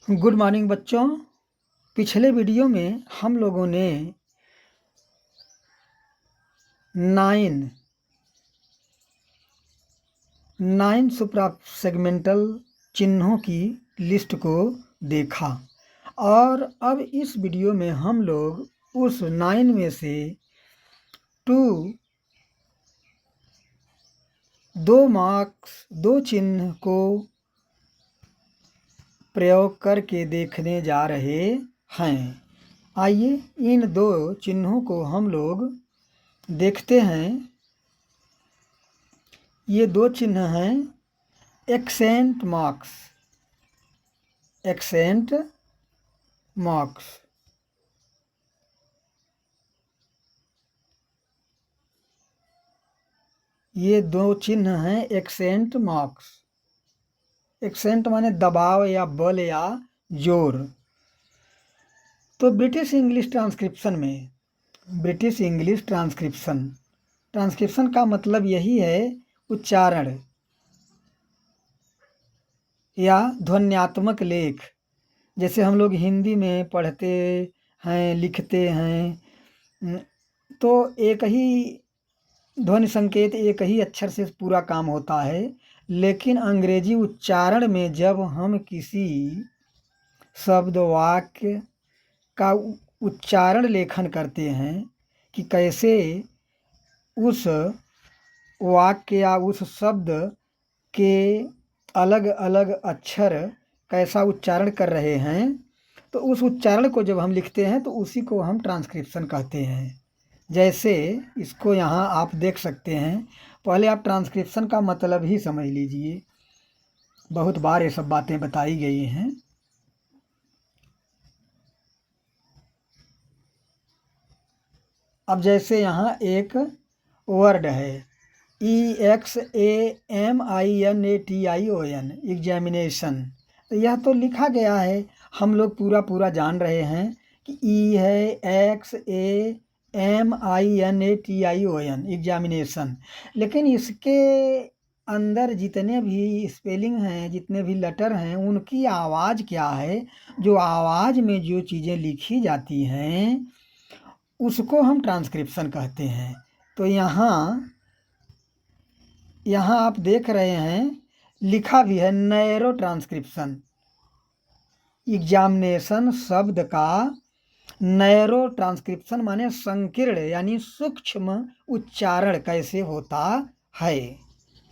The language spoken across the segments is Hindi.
गुड मॉर्निंग बच्चों। पिछले वीडियो में हम लोगों ने 9 सुप्रासेगमेंटल चिन्हों की लिस्ट को देखा और अब इस वीडियो में हम लोग उस 9 में से दो चिन्ह को प्रयोग करके देखने जा रहे हैं। आइए इन दो चिन्हों को हम लोग देखते हैं। ये दो चिन्ह हैं एक्सेंट मार्क्स। ये दो चिन्ह हैं एक्सेंट मार्क्स। एक्सेंट माने दबाव या बल या जोर। तो ब्रिटिश इंग्लिश ट्रांसक्रिप्शन का मतलब यही है उच्चारण या ध्वन्यात्मक लेख। जैसे हम लोग हिंदी में पढ़ते हैं, लिखते हैं, तो एक ही ध्वनि संकेत, एक ही अक्षर से पूरा काम होता है। लेकिन अंग्रेजी उच्चारण में जब हम किसी शब्द वाक्य का उच्चारण लेखन करते हैं कि कैसे उस वाक्य या उस शब्द के अलग अलग अक्षर कैसा उच्चारण कर रहे हैं, तो उस उच्चारण को जब हम लिखते हैं तो उसी को हम ट्रांसक्रिप्शन कहते हैं। जैसे इसको यहाँ आप देख सकते हैं। पहले आप ट्रांसक्रिप्शन का मतलब ही समझ लीजिए, बहुत बार ये सब बातें बताई गई हैं। अब जैसे यहाँ एक वर्ड है EXAMINATION, एग्जामिनेशन। तो यह तो लिखा गया है, हम लोग पूरा जान रहे हैं कि ई है EXAMINATION, एग्जामिनेशन। लेकिन इसके अंदर जितने भी स्पेलिंग हैं, जितने भी लेटर हैं, उनकी आवाज़ क्या है, जो आवाज़ में जो चीज़ें लिखी जाती हैं उसको हम ट्रांसक्रिप्शन कहते हैं। तो यहाँ आप देख रहे हैं लिखा भी है नैरो ट्रांसक्रिप्शन। एग्जामिनेशन शब्द का नैरो ट्रांसक्रिप्शन माने संकीर्ण यानी सूक्ष्म उच्चारण कैसे होता है।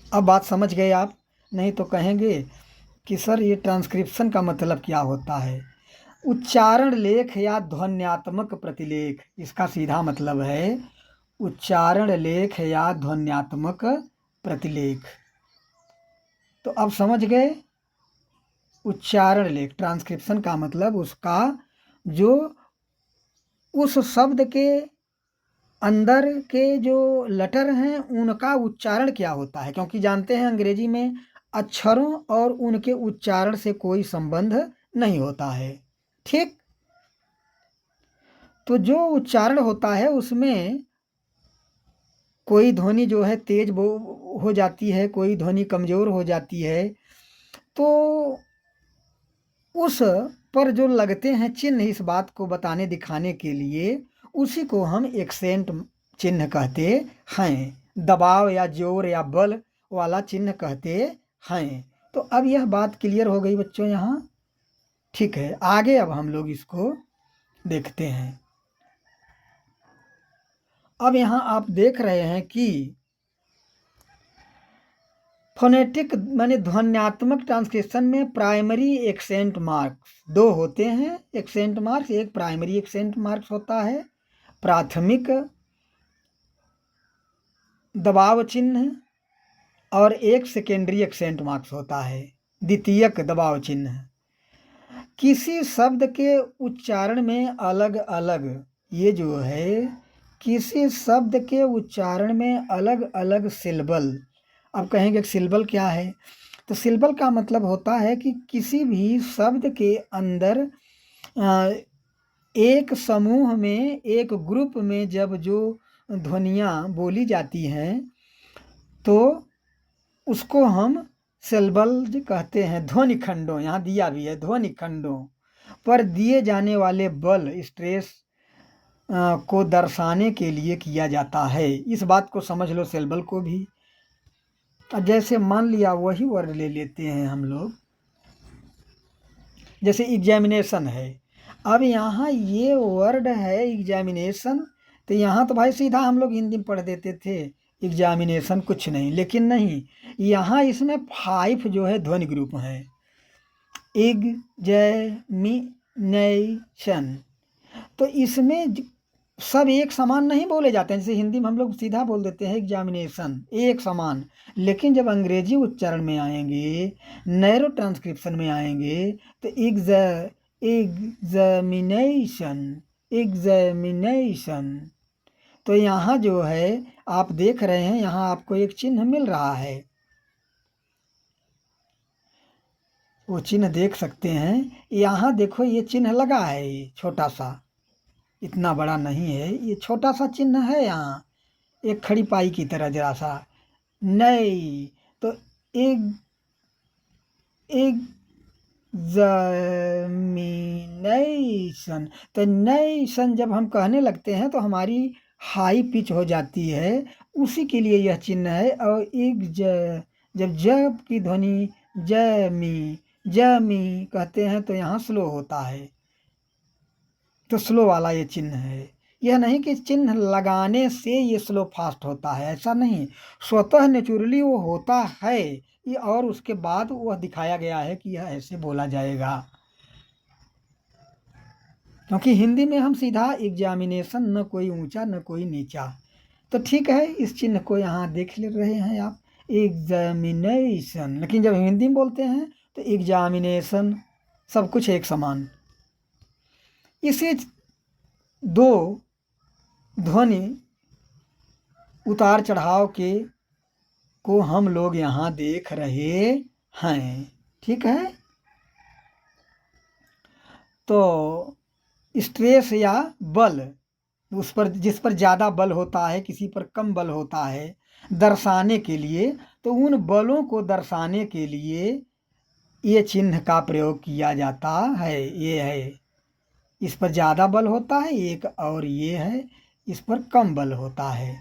अब बात समझ गए आप? नहीं तो कहेंगे कि सर ये ट्रांसक्रिप्शन का मतलब क्या होता है। उच्चारण लेख या ध्वन्यात्मक प्रतिलेख, इसका सीधा मतलब है उच्चारण लेख या ध्वन्यात्मक प्रतिलेख। तो अब समझ गए उच्चारण लेख, ट्रांसक्रिप्शन का मतलब उसका जो उस शब्द के अंदर के जो लेटर हैं उनका उच्चारण क्या होता है। क्योंकि जानते हैं अंग्रेजी में अक्षरों और उनके उच्चारण से कोई संबंध नहीं होता है, ठीक। तो जो उच्चारण होता है उसमें कोई ध्वनि जो है तेज हो जाती है, कोई ध्वनि कमज़ोर हो जाती है। तो उस पर जो लगते हैं चिन्ह, इस बात को बताने दिखाने के लिए, उसी को हम एक्सेंट चिन्ह कहते हैं। दबाव या जोर या बल वाला चिन्ह कहते हैं। तो अब यह बात क्लियर हो गई बच्चों यहाँ, ठीक है। आगे अब हम लोग इसको देखते हैं। अब यहाँ आप देख रहे हैं कि फोनेटिक माने ध्वन्यात्मक ट्रांसक्रिप्शन में प्राइमरी एक्सेंट मार्क्स दो होते हैं। एक्सेंट मार्क्स, एक प्राइमरी एक्सेंट मार्क्स होता है, प्राथमिक दबाव चिन्ह, और एक सेकेंडरी एक्सेंट मार्क्स होता है, द्वितीयक दबाव चिन्ह। किसी शब्द के उच्चारण में अलग अलग, ये जो है किसी शब्द के उच्चारण में अलग अलग सिलेबल। अब कहेंगे सिलेबल क्या है, तो सिलेबल का मतलब होता है कि किसी भी शब्द के अंदर एक समूह में, एक ग्रुप में जब जो ध्वनियाँ बोली जाती हैं तो उसको हम सिलबल कहते हैं ध्वनि खंडों, यहाँ दिया भी है, ध्वनि खंडों पर दिए जाने वाले बल स्ट्रेस को दर्शाने के लिए किया जाता है। इस बात को समझ लो सिलबल को भी। अब जैसे मान लिया वही वर्ड ले लेते हैं हम लोग, जैसे एग्जामिनेशन है। अब यहाँ ये वर्ड है एग्जामिनेशन, तो यहाँ तो भाई सीधा हम लोग हिंदी में पढ़ देते थे एग्जामिनेशन, कुछ नहीं। लेकिन नहीं, यहाँ इसमें 5 जो है ध्वनि ग्रुप हैं। एग्जामिनेशन, तो इसमें सब एक समान नहीं बोले जाते हैं। जैसे हिंदी में हम लोग सीधा बोल देते हैं एग्जामिनेशन, एक समान। लेकिन जब अंग्रेजी उच्चारण में आएंगे, नैरो ट्रांसक्रिप्शन में आएंगे, तो एग्जामिनेशन, तो यहाँ जो है आप देख रहे हैं, यहाँ आपको एक चिन्ह मिल रहा है, वो चिन्ह देख सकते हैं। यहाँ देखो ये चिन्ह लगा है, ये छोटा सा, इतना बड़ा नहीं है, ये छोटा सा चिन्ह है यहाँ, एक खड़ी पाई की तरह जरा सा। नहीं तो एग्जामिनेशन, तो नेशन जब हम कहने लगते हैं तो हमारी हाई पिच हो जाती है, उसी के लिए यह चिन्ह है। और जब जब की ध्वनि जमी कहते हैं तो यहाँ स्लो होता है, तो स्लो वाला ये चिन्ह है। यह नहीं कि चिन्ह लगाने से ये स्लो फास्ट होता है, ऐसा नहीं, स्वतः नेचुरली वो होता है ये, और उसके बाद वह दिखाया गया है कि यह ऐसे बोला जाएगा। क्योंकि हिंदी में हम सीधा एग्जामिनेशन, न कोई ऊंचा न कोई नीचा, तो ठीक है, इस चिन्ह को यहाँ देख ले रहे हैं आप, एग्जामिनेशन। लेकिन जब हिंदी में बोलते हैं तो एग्जामिनेशन, सब कुछ एक समान। इसे 2 ध्वनि उतार चढ़ाव के को हम लोग यहाँ देख रहे हैं, ठीक है। तो स्ट्रेस या बल, उस पर जिस पर ज़्यादा बल होता है, किसी पर कम बल होता है, दर्शाने के लिए, तो उन बलों को दर्शाने के लिए ये चिन्ह का प्रयोग किया जाता है। ये है, इस पर ज़्यादा बल होता है एक, और ये है इस पर कम बल होता है।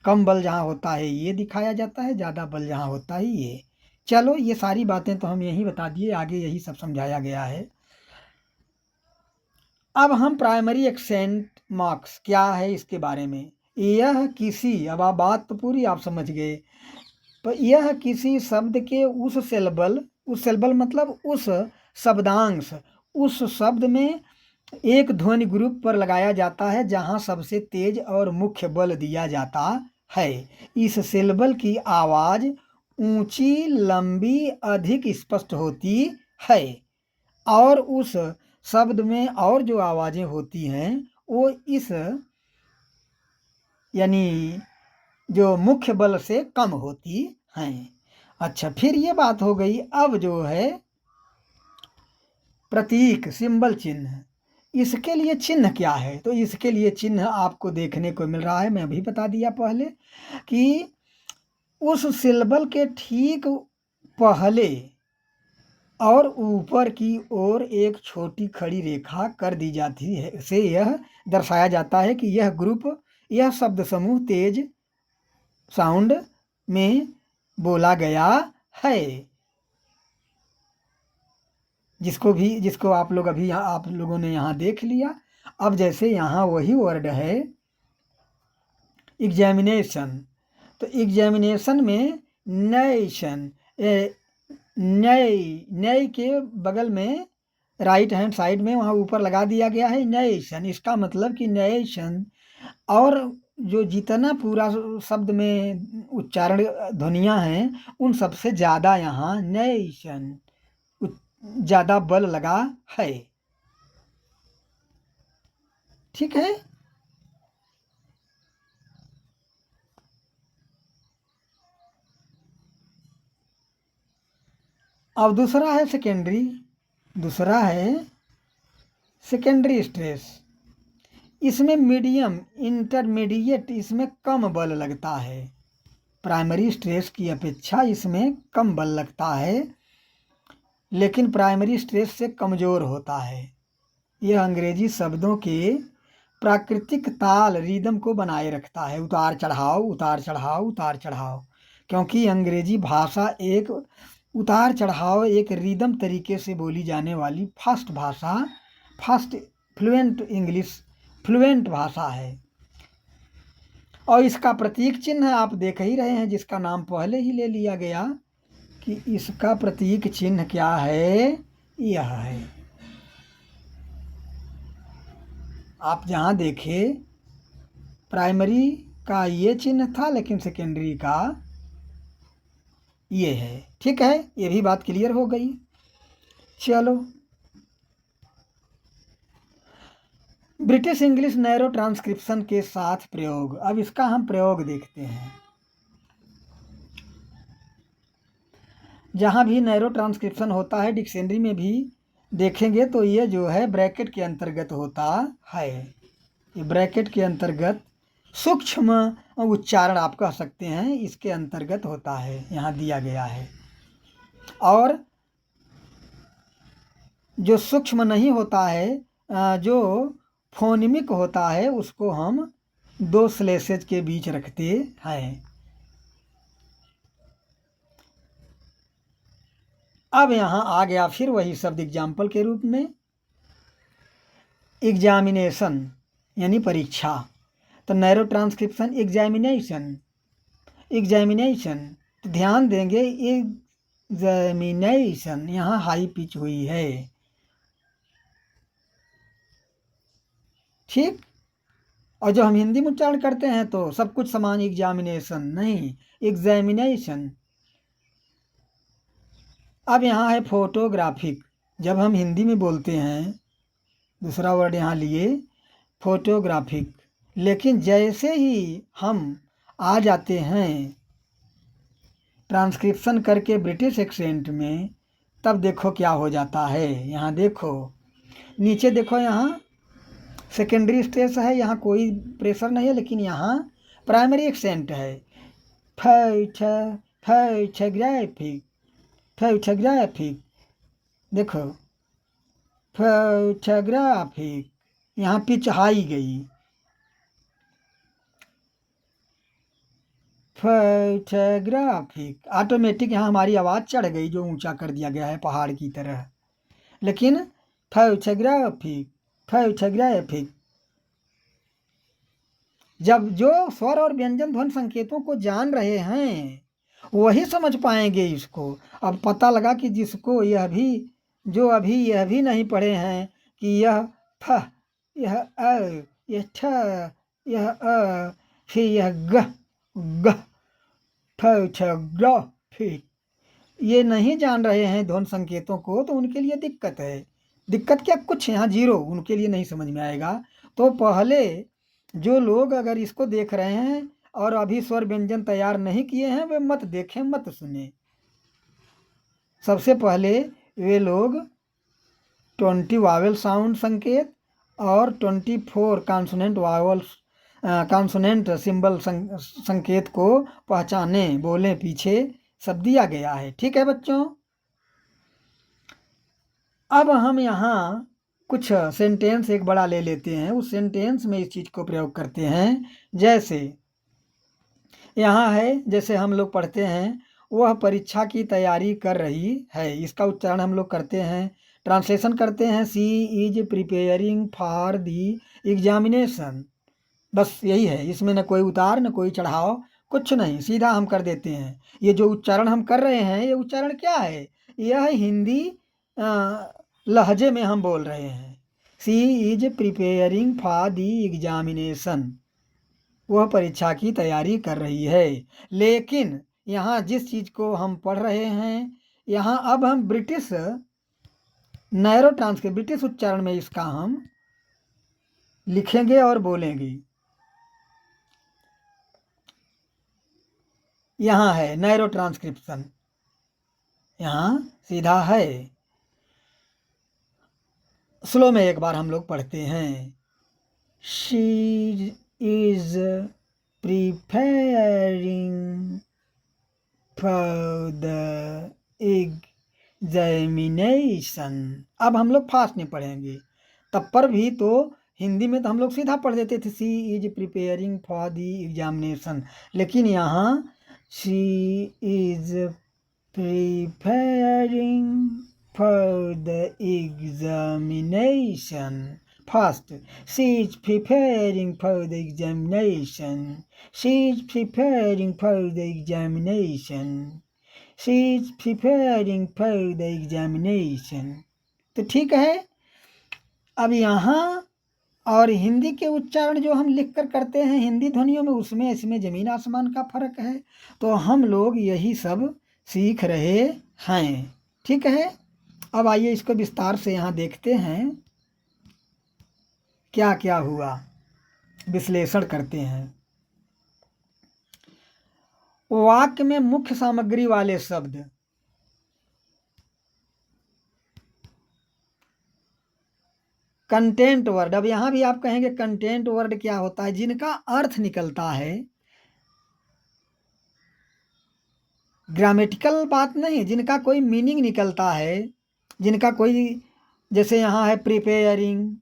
कम बल जहाँ होता है ये दिखाया जाता है, ज़्यादा बल जहाँ होता है ये। चलो ये सारी बातें तो हम यही बता दिए, आगे यही सब समझाया गया है। अब हम प्राइमरी एक्सेंट मार्क्स क्या है इसके बारे में। यह किसी, अब आप बात तो पूरी आप समझ गए, तो यह किसी शब्द के उस सेलबल मतलब उस शब्दांश, उस शब्द में एक ध्वनि ग्रुप पर लगाया जाता है जहां सबसे तेज और मुख्य बल दिया जाता है। इस सिलबल की आवाज़ ऊंची, लंबी, अधिक स्पष्ट होती है, और उस शब्द में और जो आवाज़ें होती हैं वो इस यानी जो मुख्य बल से कम होती हैं। अच्छा, फिर ये बात हो गई। अब जो है प्रतीक, सिंबल, चिन्ह, इसके लिए चिन्ह क्या है, तो इसके लिए चिन्ह आपको देखने को मिल रहा है। मैं अभी बता दिया पहले कि उस सिलबल के ठीक पहले और ऊपर की ओर एक छोटी खड़ी रेखा कर दी जाती है, से यह दर्शाया जाता है कि यह ग्रुप, यह शब्द समूह तेज साउंड में बोला गया है। जिसको आप लोग अभी आप लोगों ने यहाँ देख लिया। अब जैसे यहाँ वही वर्ड है एग्जामिनेशन, तो एग्जामिनेशन में नेशन, नई के बगल में राइट हैंड साइड में वहाँ ऊपर लगा दिया गया है नेशन। इसका मतलब कि नेशन, और जो जितना पूरा शब्द में उच्चारण ध्वनियाँ हैं उन सबसे ज़्यादा यहाँ नेशन ज़्यादा बल लगा है, ठीक है। अब दूसरा है सेकेंडरी स्ट्रेस। इसमें मीडियम, इंटरमीडिएट, इसमें कम बल लगता है। प्राइमरी स्ट्रेस की अपेक्षा इसमें कम बल लगता है, लेकिन प्राइमरी स्ट्रेस से कमज़ोर होता है। यह अंग्रेजी शब्दों के प्राकृतिक ताल रिदम को बनाए रखता है, उतार चढ़ाव उतार चढ़ाव उतार चढ़ाव, क्योंकि अंग्रेजी भाषा एक उतार चढ़ाव एक रिदम तरीके से बोली जाने वाली फास्ट फ्लुएंट भाषा है। और इसका प्रतीक चिन्ह आप देख ही रहे हैं, जिसका नाम पहले ही ले लिया गया कि इसका प्रतीक चिन्ह क्या है, यह है। आप जहाँ देखें प्राइमरी का ये चिन्ह था, लेकिन सेकेंडरी का ये है। ठीक है, ये भी बात क्लियर हो गई। चलो, ब्रिटिश इंग्लिश नैरो ट्रांसक्रिप्शन के साथ प्रयोग। अब इसका हम प्रयोग देखते हैं। जहाँ भी नैरो ट्रांसक्रिप्शन होता है, डिक्शनरी में भी देखेंगे तो ये जो है ब्रैकेट के अंतर्गत होता है। ये ब्रैकेट के अंतर्गत सूक्ष्म उच्चारण आप कह सकते हैं, इसके अंतर्गत होता है, यहाँ दिया गया है। और जो सूक्ष्म नहीं होता है, जो फोनेमिक होता है, उसको हम 2 स्लेसेज के बीच रखते हैं। अब यहाँ आ गया फिर वही शब्द एग्जाम्पल के रूप में, एग्जामिनेशन यानी परीक्षा। तो नैरो ट्रांसक्रिप्शन एग्जामिनेशन, तो ध्यान देंगे एग्जामिनेशन यहाँ हाई पिच हुई है। ठीक, और जो हम हिंदी में उच्चारण करते हैं तो सब कुछ समान, एग्जामिनेशन नहीं, एग्जामिनेशन। अब यहाँ है फोटोग्राफिक। जब हम हिंदी में बोलते हैं, दूसरा वर्ड यहाँ लिए फोटोग्राफिक, लेकिन जैसे ही हम आ जाते हैं ट्रांसक्रिप्शन करके ब्रिटिश एक्सेंट में, तब देखो क्या हो जाता है। यहाँ देखो, नीचे देखो, यहाँ सेकेंडरी स्ट्रेस है, यहाँ कोई प्रेशर नहीं है, लेकिन यहाँ प्राइमरी एक्सेंट है। फोटोग्राफिक देखो, फोटोग्राफिक, यहाँ पिच हाई गई। फोटोग्राफिक ऑटोमेटिक यहाँ हमारी आवाज़ चढ़ गई, जो ऊंचा कर दिया गया है पहाड़ की तरह। लेकिन फोटोग्राफिक जब जो स्वर और व्यंजन ध्वनि संकेतों को जान रहे हैं वही समझ पाएंगे इसको। अब पता लगा कि जिसको यह भी नहीं पढ़े हैं कि यह फ, यह अ, यह ठ, यह अ, फिर यह ग फोटोग्राफिक, ये नहीं जान रहे हैं ध्वनि संकेतों को, तो उनके लिए दिक्कत है। दिक्कत क्या, कुछ यहाँ जीरो, उनके लिए नहीं समझ में आएगा। तो पहले जो लोग अगर इसको देख रहे हैं और अभी स्वर व्यंजन तैयार नहीं किए हैं, वे मत देखें, मत सुने। सबसे पहले वे लोग 20 वावेल साउंड संकेत और 24 कॉन्सोनेंट सिंबल संकेत को पहचाने, बोले, पीछे सब दिया गया है। ठीक है बच्चों, अब हम यहाँ कुछ सेंटेंस एक बड़ा ले लेते हैं, उस सेंटेंस में इस चीज़ को प्रयोग करते हैं। जैसे यहाँ है, जैसे हम लोग पढ़ते हैं, वह परीक्षा की तैयारी कर रही है, इसका उच्चारण हम लोग करते हैं, ट्रांसलेशन करते हैं, she is preparing for the examination. बस यही है, इसमें न कोई उतार न कोई चढ़ाव, कुछ नहीं, सीधा हम कर देते हैं। ये जो उच्चारण हम कर रहे हैं, ये उच्चारण क्या है, यह हिंदी लहजे में हम बोल रहे हैं। She is preparing for the examination, वह परीक्षा की तैयारी कर रही है। लेकिन यहाँ जिस चीज़ को हम पढ़ रहे हैं, यहाँ अब हम ब्रिटिश नैरो ट्रांसक्रिप्ट, ब्रिटिश उच्चारण में इसका हम लिखेंगे और बोलेंगे। यहाँ है नैरो ट्रांसक्रिप्शन, यहाँ सीधा है। स्लो में एक बार हम लोग पढ़ते हैं, she is preparing for the examination। अब हम लोग फास्ट नहीं पढ़ेंगे, तब पर भी तो हिंदी में तो हम लोग सीधा पढ़ देते थे, she is preparing for the examination, लेकिन यहाँ she is preparing for the examination. First, she is preparing for the examination. She is preparing for the examination. She is preparing for the examination। तो ठीक है। अब यहाँ और हिंदी के उच्चारण जो हम लिख कर करते हैं हिंदी ध्वनियों में, उसमें इसमें ज़मीन आसमान का फर्क है। तो हम लोग यही सब सीख रहे हैं। ठीक है। अब आइए इसको विस्तार से यहाँ देखते हैं क्या क्या हुआ, विश्लेषण करते हैं। वाक्य में मुख्य सामग्री वाले शब्द, कंटेंट वर्ड। अब यहां भी आप कहेंगे कंटेंट वर्ड क्या होता है? जिनका अर्थ निकलता है, ग्रामेटिकल बात नहीं, जिनका कोई मीनिंग निकलता है, जिनका कोई, जैसे यहाँ है प्रिपेयरिंग,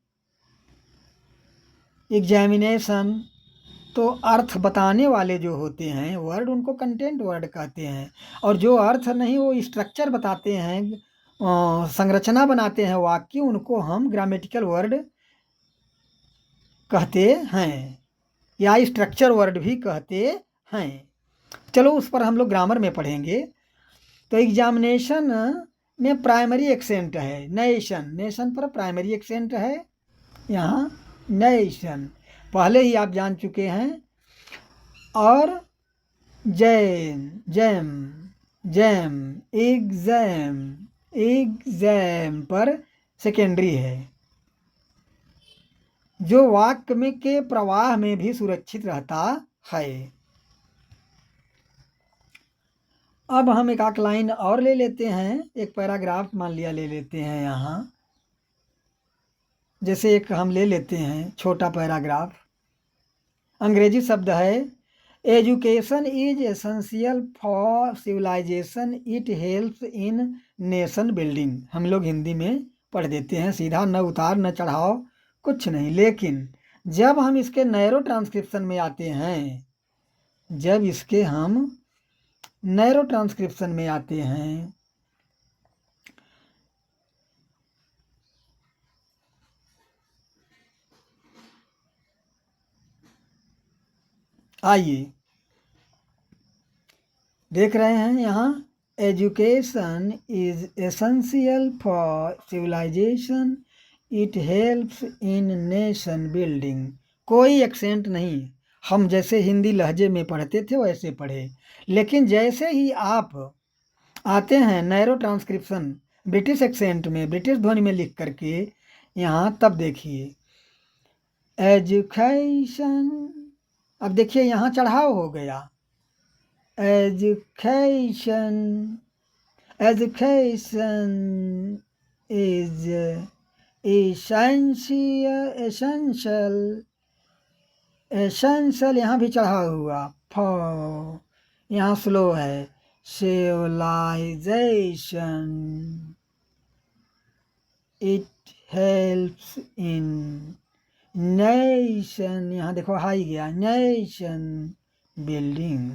एग्जामिनेशन, तो अर्थ बताने वाले जो होते हैं वर्ड, उनको कंटेंट वर्ड कहते हैं। और जो अर्थ नहीं, वो स्ट्रक्चर बताते हैं, संरचना बनाते हैं वाक्य, उनको हम ग्रामेटिकल वर्ड कहते हैं या स्ट्रक्चर वर्ड भी कहते हैं। चलो उस पर हम लोग ग्रामर में पढ़ेंगे। तो एग्जामिनेशन में प्राइमरी एक्सेंट है, नेशन, नेशन पर प्राइमरी एक्सेंट है यहाँ, नेशन पहले ही आप जान चुके हैं। और jam, jam, jam, exam, exam पर सेकेंडरी है, जो वाक्य में के प्रवाह में भी सुरक्षित रहता है। अब हम एक आध लाइन और ले लेते हैं, एक पैराग्राफ मान लिया ले लेते हैं यहाँ। जैसे एक हम ले लेते हैं छोटा पैराग्राफ, अंग्रेजी शब्द है education is essential for civilisation, it helps in nation building. हम लोग हिंदी में पढ़ देते हैं सीधा, न उतार न चढ़ाओ कुछ नहीं। लेकिन जब हम इसके नैरो ट्रांसक्रिप्शन में आते हैं, जब इसके हम नैरो ट्रांसक्रिप्शन में आते हैं, आइए देख रहे हैं यहाँ, education is essential for civilisation, it helps in nation building. कोई एक्सेंट नहीं, हम जैसे हिंदी लहजे में पढ़ते थे वैसे पढ़े। लेकिन जैसे ही आप आते हैं नैरो ट्रांसक्रिप्शन, ब्रिटिश एक्सेंट में, ब्रिटिश ध्वनि में लिख करके यहाँ, तब देखिए एजुकेशन, अब देखिए यहाँ चढ़ाव हो गया, education, education is essential, essential, essential यहाँ भी चढ़ा हुआ, फॉर यहाँ स्लो है, civilisation, it helps in nation, यहाँ देखो हाई गया, नेशन बिल्डिंग।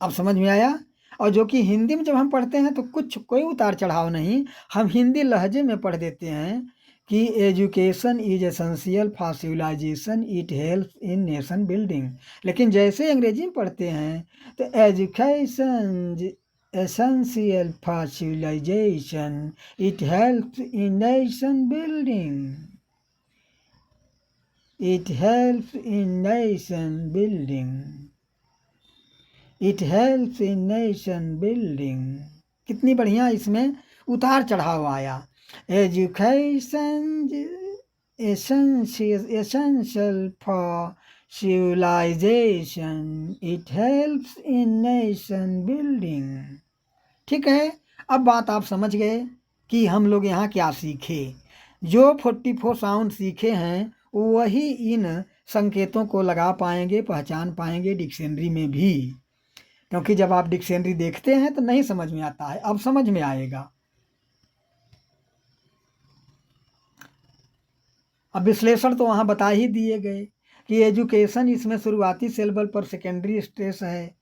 अब समझ में आया? और जो कि हिंदी में जब हम पढ़ते हैं तो कुछ कोई उतार चढ़ाव नहीं, हम हिंदी लहजे में पढ़ देते हैं कि education is essential for civilisation, it helps in nation building. लेकिन जैसे अंग्रेजी में पढ़ते हैं तो education essential for civilisation, it helps in nation building, it helps in nation building, it helps in nation building. कितनी बढ़िया इसमें उतार चढ़ाव आया। Education essential for civilisation, it helps in nation building. ठीक है। अब बात आप समझ गए कि हम लोग यहाँ क्या सीखे। जो 44 साउंड सीखे हैं वही इन संकेतों को लगा पाएंगे, पहचान पाएंगे डिक्शनरी में भी। क्योंकि जब आप डिक्शनरी देखते हैं तो नहीं समझ में आता है, अब समझ में आएगा। अब विश्लेषण तो वहाँ बता ही दिए गए कि एजुकेशन इसमें शुरुआती सिलेबल पर सेकेंडरी स्ट्रेस है,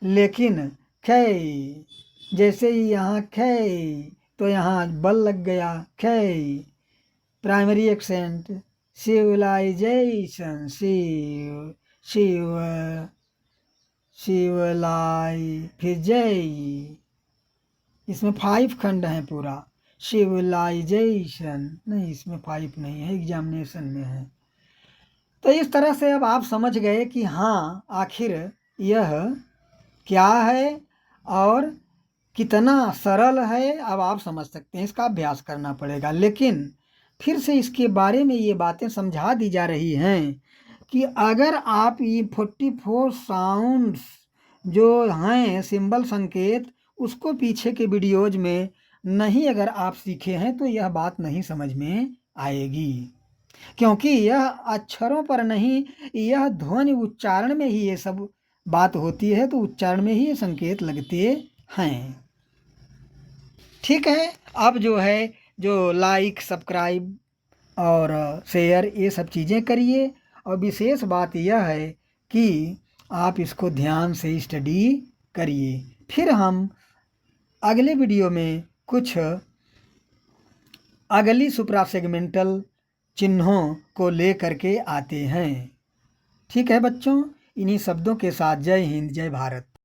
लेकिन खे जैसे ही यहाँ खे तो यहाँ बल लग गया, खे प्राइमरी एक्सेंट, सिविलाइजेशन, शिव शिवलाई, फिर जय, इसमें 5 खंड हैं पूरा। सिविलाइजेशन नहीं, इसमें 5 नहीं है, एग्जामिनेशन में है। तो इस तरह से अब आप समझ गए कि हाँ आखिर यह क्या है और कितना सरल है। अब आप समझ सकते हैं, इसका अभ्यास करना पड़ेगा, लेकिन फिर से इसके बारे में ये बातें समझा दी जा रही हैं कि अगर आप ये 44 साउंड्स जो हैं सिंबल संकेत, उसको पीछे के वीडियोज में नहीं अगर आप सीखे हैं तो यह बात नहीं समझ में आएगी, क्योंकि यह अक्षरों पर नहीं, यह ध्वनि उच्चारण में ही ये सब बात होती है, तो उच्चारण में ही ये संकेत लगते हैं। ठीक है, अब जो है जो लाइक, सब्सक्राइब और शेयर ये सब चीज़ें करिए, और विशेष बात यह है कि आप इसको ध्यान से स्टडी करिए। फिर हम अगले वीडियो में कुछ अगली सुप्रासेगमेंटल चिन्हों को ले करके आते हैं। ठीक है बच्चों, इन्हीं शब्दों के साथ जय हिंद, जय भारत।